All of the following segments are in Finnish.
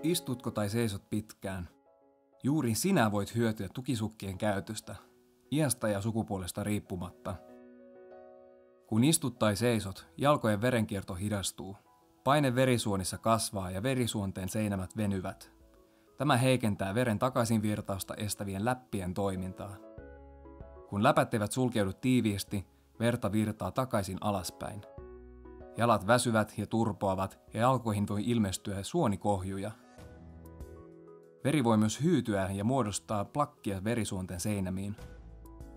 Istutko tai seisot pitkään? Juuri sinä voit hyötyä tukisukkien käytöstä, iästä ja sukupuolesta riippumatta. Kun istut tai seisot, jalkojen verenkierto hidastuu. Paine verisuonissa kasvaa ja verisuonten seinämät venyvät. Tämä heikentää veren takaisinvirtausta estävien läppien toimintaa. Kun läpät eivät sulkeudu tiiviisti, verta virtaa takaisin alaspäin. Jalat väsyvät ja turpoavat ja jalkoihin voi ilmestyä suonikohjuja. Veri voi myös hyytyä ja muodostaa plakkia verisuonten seinämiin.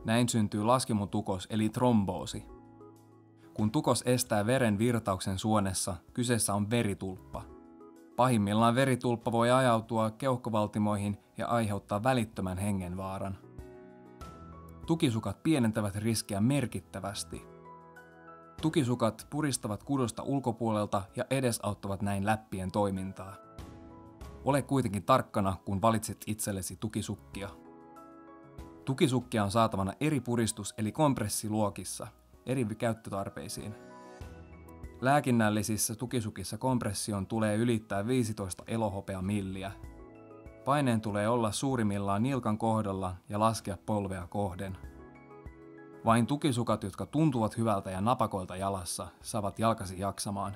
Näin syntyy laskimotukos eli tromboosi. Kun tukos estää veren virtauksen suonessa, kyseessä on veritulppa. Pahimmillaan veritulppa voi ajautua keuhkovaltimoihin ja aiheuttaa välittömän hengenvaaran. Tukisukat pienentävät riskiä merkittävästi. Tukisukat puristavat kudosta ulkopuolelta ja edesauttavat näin läppien toimintaa. Ole kuitenkin tarkkana, kun valitset itsellesi tukisukkia. Tukisukkia on saatavana eri puristus- eli kompressiluokissa, eri käyttötarpeisiin. Lääkinnällisissä tukisukissa kompression tulee ylittää 15 elohopeamilliä. Paineen tulee olla suurimmillaan nilkan kohdalla ja laskea polvea kohden. Vain tukisukat, jotka tuntuvat hyvältä ja napakoilta jalassa, saavat jalkasi jaksamaan.